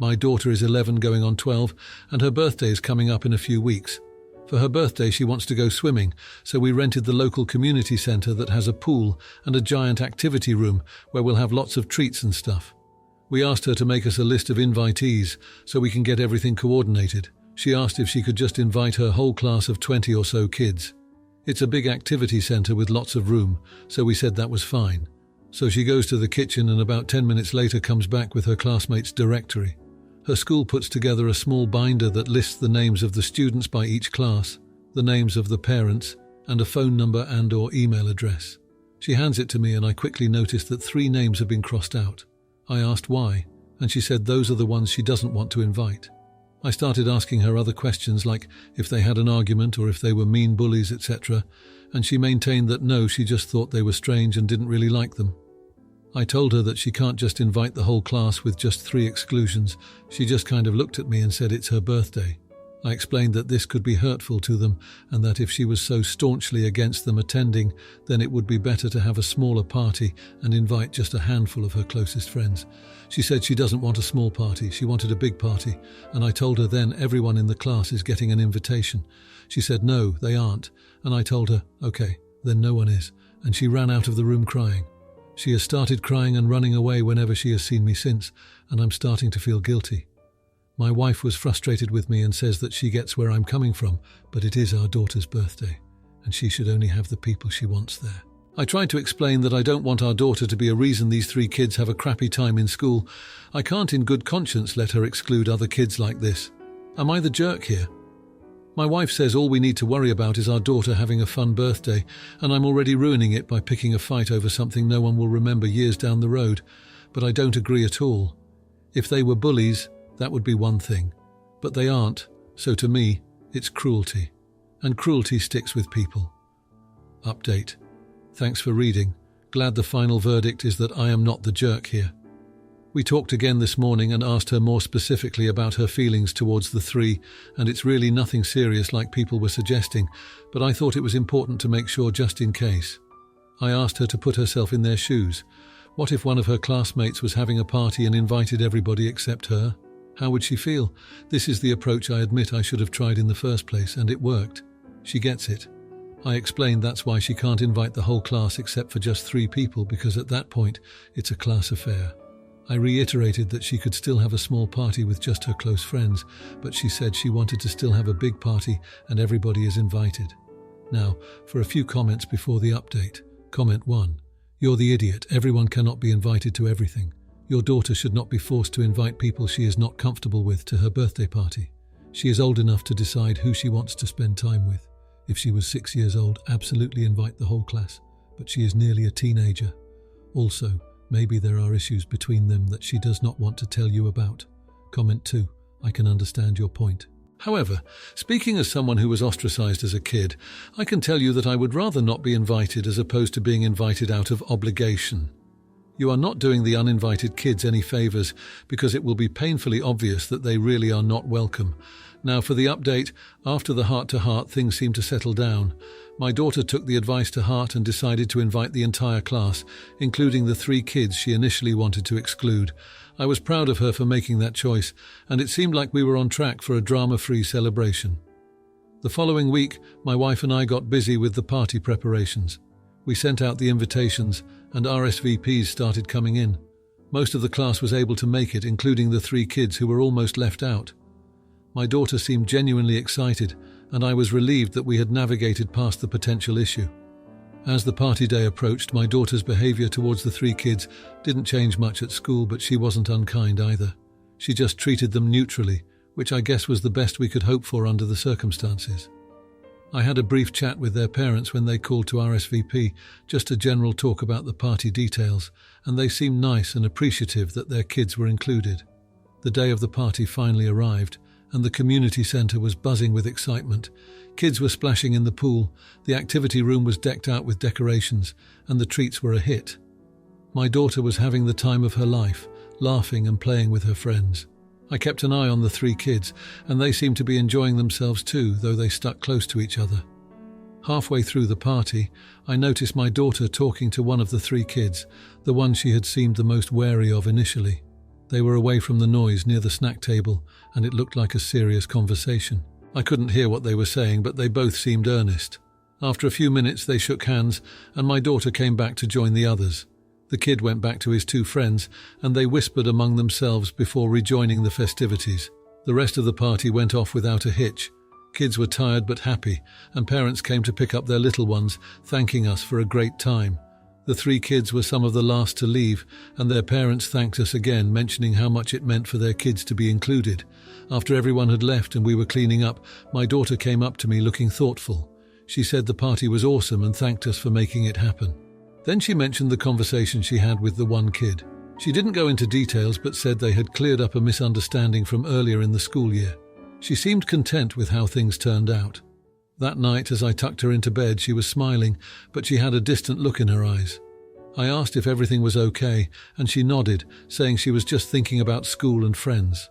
My daughter is 11 going on 12, and her birthday is coming up in a few weeks. For her birthday, she wants to go swimming, so we rented the local community centre that has a pool and a giant activity room where we'll have lots of treats and stuff. We asked her to make us a list of invitees so we can get everything coordinated. She asked if she could just invite her whole class of 20 or so kids. It's a big activity centre with lots of room, so we said that was fine. So she goes to the kitchen and about 10 minutes later comes back with her classmates' directory. Her school puts together a small binder that lists the names of the students by each class, the names of the parents, and a phone number and/or email address. She hands it to me and I quickly noticed that 3 names have been crossed out. I asked why, and she said those are the ones she doesn't want to invite. I started asking her other questions like if they had an argument or if they were mean bullies, etc., and she maintained that no, she just thought they were strange and didn't really like them. I told her that she can't just invite the whole class with just 3 exclusions. She just kind of looked at me and said it's her birthday. I explained that this could be hurtful to them and that if she was so staunchly against them attending, then it would be better to have a smaller party and invite just a handful of her closest friends. She said she doesn't want a small party, she wanted a big party, and I told her then everyone in the class is getting an invitation. She said no, they aren't, and I told her, okay, then no one is, and she ran out of the room crying. She has started crying and running away whenever she has seen me since, and I'm starting to feel guilty. My wife was frustrated with me and says that she gets where I'm coming from, but it is our daughter's birthday, and she should only have the people she wants there. I tried to explain that I don't want our daughter to be a reason these 3 kids have a crappy time in school. I can't in good conscience let her exclude other kids like this. Am I the jerk here? My wife says all we need to worry about is our daughter having a fun birthday, and I'm already ruining it by picking a fight over something no one will remember years down the road. But I don't agree at all. If they were bullies, that would be one thing. But they aren't, so to me, it's cruelty. And cruelty sticks with people. Update. Thanks for reading. Glad the final verdict is that I am not the jerk here. We talked again this morning and asked her more specifically about her feelings towards the 3, and it's really nothing serious like people were suggesting, but I thought it was important to make sure just in case. I asked her to put herself in their shoes. What if one of her classmates was having a party and invited everybody except her? How would she feel? This is the approach I admit I should have tried in the first place, and it worked. She gets it. I explained that's why she can't invite the whole class except for just 3 people, because at that point, it's a class affair. I reiterated that she could still have a small party with just her close friends, but she said she wanted to still have a big party and everybody is invited. Now, for a few comments before the update. Comment 1. You're the idiot. Everyone cannot be invited to everything. Your daughter should not be forced to invite people she is not comfortable with to her birthday party. She is old enough to decide who she wants to spend time with. If she was 6 years old, absolutely invite the whole class, but she is nearly a teenager. Also, maybe there are issues between them that she does not want to tell you about. Comment 2. I can understand your point. However, speaking as someone who was ostracized as a kid, I can tell you that I would rather not be invited as opposed to being invited out of obligation. You are not doing the uninvited kids any favors because it will be painfully obvious that they really are not welcome. Now for the update. After the heart-to-heart, things seem to settle down. My daughter took the advice to heart and decided to invite the entire class, including the 3 kids she initially wanted to exclude. I was proud of her for making that choice, and it seemed like we were on track for a drama-free celebration. The following week, my wife and I got busy with the party preparations. We sent out the invitations, and RSVPs started coming in. Most of the class was able to make it, including the 3 kids who were almost left out. My daughter seemed genuinely excited, and I was relieved that we had navigated past the potential issue. As the party day approached, my daughter's behavior towards the 3 kids didn't change much at school, but she wasn't unkind either. She just treated them neutrally, which I guess was the best we could hope for under the circumstances. I had a brief chat with their parents when they called to RSVP, just a general talk about the party details, and they seemed nice and appreciative that their kids were included. The day of the party finally arrived, and the community centre was buzzing with excitement. Kids were splashing in the pool, the activity room was decked out with decorations, and the treats were a hit. My daughter was having the time of her life, laughing and playing with her friends. I kept an eye on the 3 kids, and they seemed to be enjoying themselves too, though they stuck close to each other. Halfway through the party, I noticed my daughter talking to one of the 3 kids, the one she had seemed the most wary of initially. They were away from the noise near the snack table, and it looked like a serious conversation. I couldn't hear what they were saying, but they both seemed earnest. After a few minutes, they shook hands, and my daughter came back to join the others. The kid went back to his two friends, and they whispered among themselves before rejoining the festivities. The rest of the party went off without a hitch. Kids were tired but happy, and parents came to pick up their little ones, thanking us for a great time. The 3 kids were some of the last to leave, and their parents thanked us again, mentioning how much it meant for their kids to be included. After everyone had left and we were cleaning up, my daughter came up to me looking thoughtful. She said the party was awesome and thanked us for making it happen. Then she mentioned the conversation she had with the one kid. She didn't go into details but said they had cleared up a misunderstanding from earlier in the school year. She seemed content with how things turned out. That night, as I tucked her into bed, she was smiling, but she had a distant look in her eyes. I asked if everything was okay, and she nodded, saying she was just thinking about school and friends.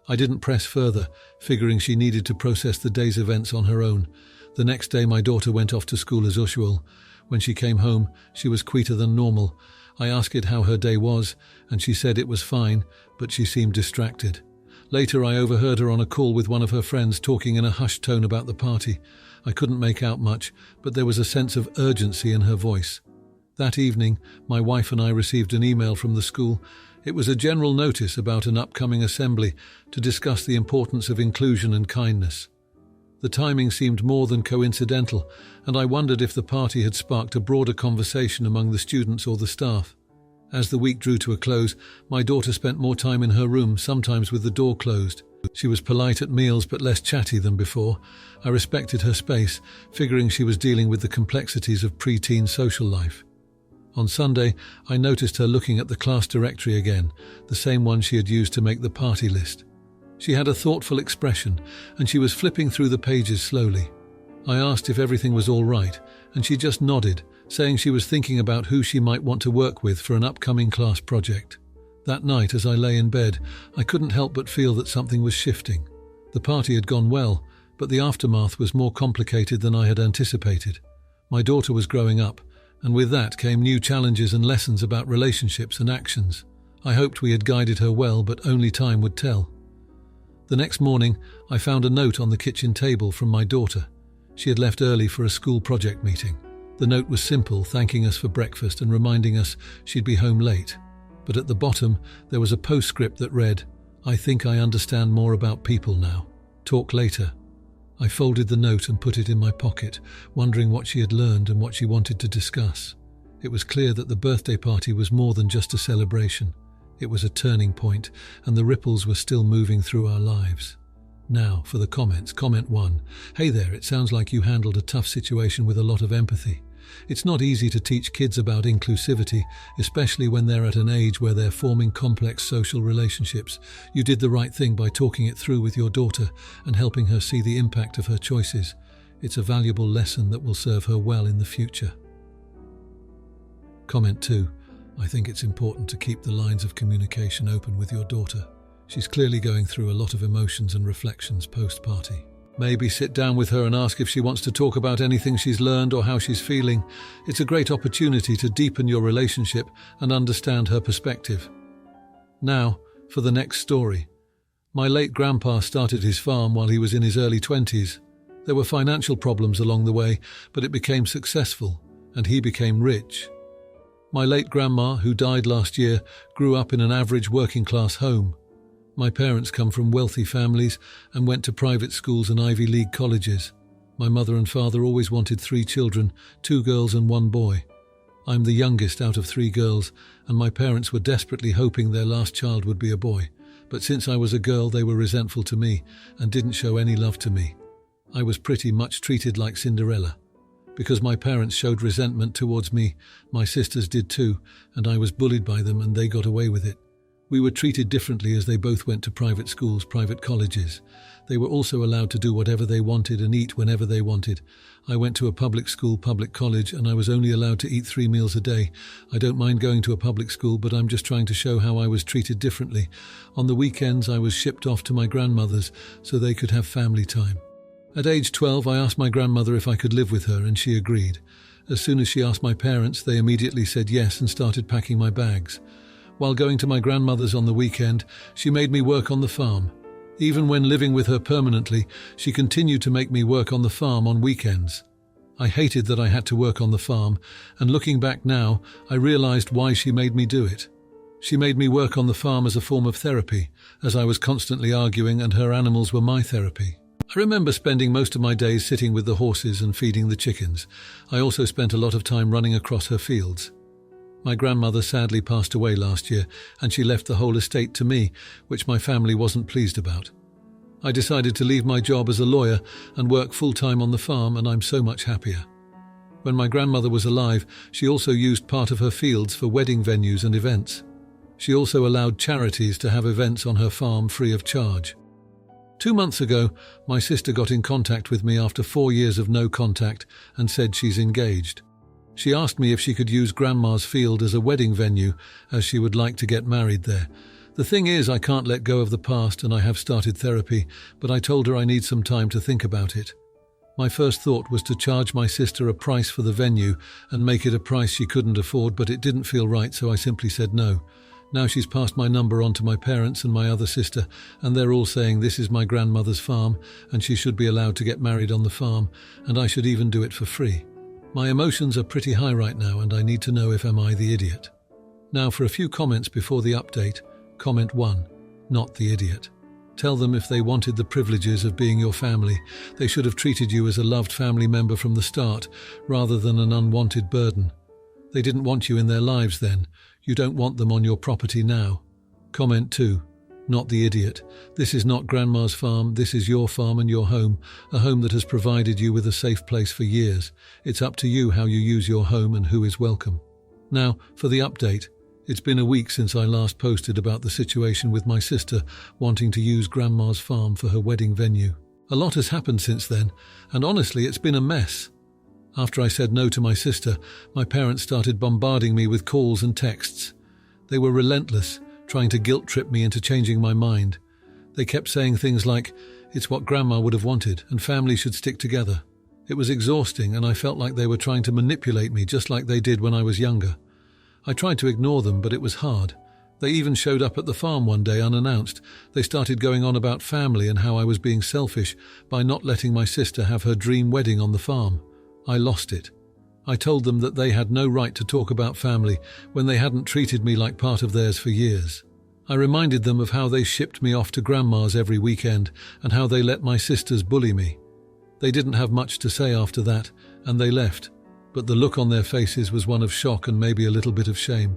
I didn't press further, figuring she needed to process the day's events on her own. The next day my daughter went off to school as usual. When she came home, she was quieter than normal. I asked her how her day was, and she said it was fine, but she seemed distracted. Later I overheard her on a call with one of her friends talking in a hushed tone about the party. I couldn't make out much, but there was a sense of urgency in her voice. That evening, my wife and I received an email from the school. It was a general notice about an upcoming assembly to discuss the importance of inclusion and kindness. The timing seemed more than coincidental, and I wondered if the party had sparked a broader conversation among the students or the staff. As the week drew to a close, my daughter spent more time in her room, sometimes with the door closed. She was polite at meals but less chatty than before. I respected her space, figuring she was dealing with the complexities of pre-teen social life. On Sunday, I noticed her looking at the class directory again, the same one she had used to make the party list. She had a thoughtful expression, and she was flipping through the pages slowly. I asked if everything was all right, and she just nodded, saying she was thinking about who she might want to work with for an upcoming class project. That night, as I lay in bed, I couldn't help but feel that something was shifting. The party had gone well, but the aftermath was more complicated than I had anticipated. My daughter was growing up, and with that came new challenges and lessons about relationships and actions. I hoped we had guided her well, but only time would tell. The next morning, I found a note on the kitchen table from my daughter. She had left early for a school project meeting. The note was simple, thanking us for breakfast and reminding us she'd be home late. But at the bottom, there was a postscript that read, "I think I understand more about people now. Talk later." I folded the note and put it in my pocket, wondering what she had learned and what she wanted to discuss. It was clear that the birthday party was more than just a celebration. It was a turning point, and the ripples were still moving through our lives. Now, for the comments. Comment 1. Hey there, it sounds like you handled a tough situation with a lot of empathy. It's not easy to teach kids about inclusivity, especially when they're at an age where they're forming complex social relationships. You did the right thing by talking it through with your daughter and helping her see the impact of her choices. It's a valuable lesson that will serve her well in the future. Comment 2. I think it's important to keep the lines of communication open with your daughter. She's clearly going through a lot of emotions and reflections post-party. Maybe sit down with her and ask if she wants to talk about anything she's learned or how she's feeling. It's a great opportunity to deepen your relationship and understand her perspective. Now, for the next story. My late grandpa started his farm while he was in his early 20s. There were financial problems along the way, but it became successful, and he became rich. My late grandma, who died last year, grew up in an average working-class home. My parents come from wealthy families and went to private schools and Ivy League colleges. My mother and father always wanted 3 children, 2 girls and 1 boy. I'm the youngest out of 3 girls, and my parents were desperately hoping their last child would be a boy. But since I was a girl, they were resentful to me and didn't show any love to me. I was pretty much treated like Cinderella. Because my parents showed resentment towards me, my sisters did too, and I was bullied by them and they got away with it. We were treated differently as they both went to private schools, private colleges. They were also allowed to do whatever they wanted and eat whenever they wanted. I went to a public school, public college, and I was only allowed to eat 3 meals a day. I don't mind going to a public school, but I'm just trying to show how I was treated differently. On the weekends, I was shipped off to my grandmother's so they could have family time. At age 12, I asked my grandmother if I could live with her, and she agreed. As soon as she asked my parents, they immediately said yes and started packing my bags. While going to my grandmother's on the weekend, she made me work on the farm. Even when living with her permanently, she continued to make me work on the farm on weekends. I hated that I had to work on the farm, and looking back now, I realized why she made me do it. She made me work on the farm as a form of therapy, as I was constantly arguing and her animals were my therapy. I remember spending most of my days sitting with the horses and feeding the chickens. I also spent a lot of time running across her fields. My grandmother sadly passed away last year, and she left the whole estate to me, which my family wasn't pleased about. I decided to leave my job as a lawyer and work full-time on the farm, and I'm so much happier. When my grandmother was alive, she also used part of her fields for wedding venues and events. She also allowed charities to have events on her farm free of charge. 2 months ago, my sister got in contact with me after 4 years of no contact and said she's engaged. She asked me if she could use Grandma's field as a wedding venue, as she would like to get married there. The thing is, I can't let go of the past and I have started therapy, but I told her I need some time to think about it. My first thought was to charge my sister a price for the venue and make it a price she couldn't afford, but it didn't feel right, so I simply said no. Now she's passed my number on to my parents and my other sister, and they're all saying this is my grandmother's farm and she should be allowed to get married on the farm, and I should even do it for free. My emotions are pretty high right now, and I need to know if am I the idiot. Now for a few comments before the update. Comment 1. Not the idiot. Tell them if they wanted the privileges of being your family, they should have treated you as a loved family member from the start, rather than an unwanted burden. They didn't want you in their lives then. You don't want them on your property now. Comment 2. Not the idiot. This is not Grandma's farm, this is your farm and your home, a home that has provided you with a safe place for years. It's up to you how you use your home and who is welcome. Now, for the update. It's been a week since I last posted about the situation with my sister wanting to use Grandma's farm for her wedding venue. A lot has happened since then, and honestly, it's been a mess. After I said no to my sister, my parents started bombarding me with calls and texts. They were relentless, trying to guilt-trip me into changing my mind. They kept saying things like, it's what Grandma would have wanted, and family should stick together. It was exhausting, and I felt like they were trying to manipulate me just like they did when I was younger. I tried to ignore them, but it was hard. They even showed up at the farm one day unannounced. They started going on about family and how I was being selfish by not letting my sister have her dream wedding on the farm. I lost it. I told them that they had no right to talk about family when they hadn't treated me like part of theirs for years. I reminded them of how they shipped me off to Grandma's every weekend and how they let my sisters bully me. They didn't have much to say after that, and they left. But the look on their faces was one of shock and maybe a little bit of shame.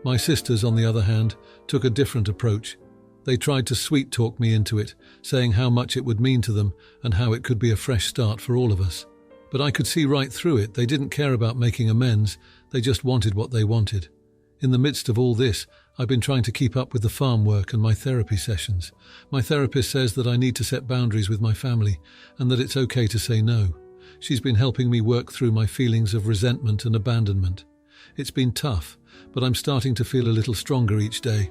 My sisters, on the other hand, took a different approach. They tried to sweet-talk me into it, saying how much it would mean to them and how it could be a fresh start for all of us. But I could see right through it. They didn't care about making amends, they just wanted what they wanted. In the midst of all this, I've been trying to keep up with the farm work and my therapy sessions. My therapist says that I need to set boundaries with my family and that it's okay to say no. She's been helping me work through my feelings of resentment and abandonment. It's been tough, but I'm starting to feel a little stronger each day.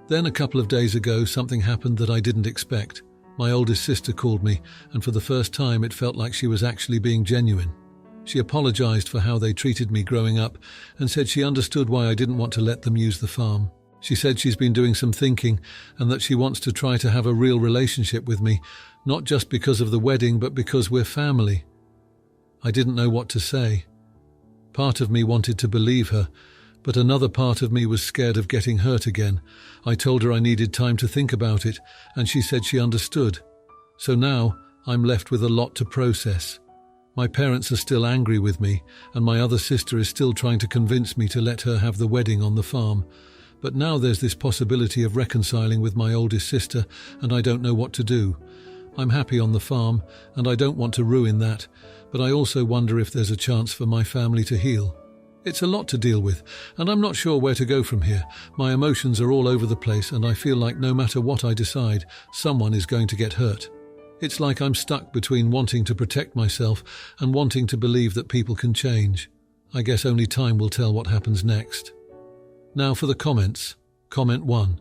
Then a couple of days ago, something happened that I didn't expect. My oldest sister called me, and for the first time it felt like she was actually being genuine. She apologized for how they treated me growing up and said she understood why I didn't want to let them use the farm. She said she's been doing some thinking and that she wants to try to have a real relationship with me, not just because of the wedding, but because we're family. I didn't know what to say. Part of me wanted to believe her, but another part of me was scared of getting hurt again. I told her I needed time to think about it, and she said she understood. So now I'm left with a lot to process. My parents are still angry with me, and my other sister is still trying to convince me to let her have the wedding on the farm. But now there's this possibility of reconciling with my oldest sister, and I don't know what to do. I'm happy on the farm, and I don't want to ruin that, but I also wonder if there's a chance for my family to heal. It's a lot to deal with, and I'm not sure where to go from here. My emotions are all over the place, and I feel like no matter what I decide, someone is going to get hurt. It's like I'm stuck between wanting to protect myself and wanting to believe that people can change. I guess only time will tell what happens next. Now for the comments. Comment 1.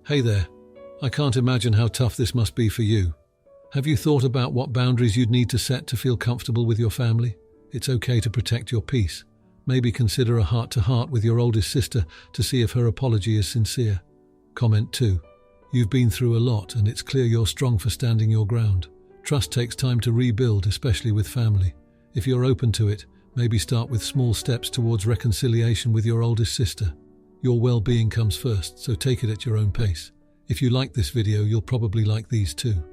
Hey there. I can't imagine how tough this must be for you. Have you thought about what boundaries you'd need to set to feel comfortable with your family? It's okay to protect your peace, Maybe consider a heart-to-heart with your oldest sister to see if her apology is sincere. Comment 2. You've been through a lot and it's clear you're strong for standing your ground. Trust takes time to rebuild, especially with family. If you're open to it, maybe start with small steps towards reconciliation with your oldest sister. Your well-being comes first, so take it at your own pace. If you like this video, you'll probably like these too.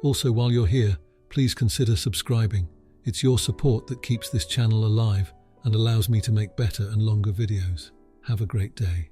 Also, while you're here, please consider subscribing. It's your support that keeps this channel alive and allows me to make better and longer videos. Have a great day.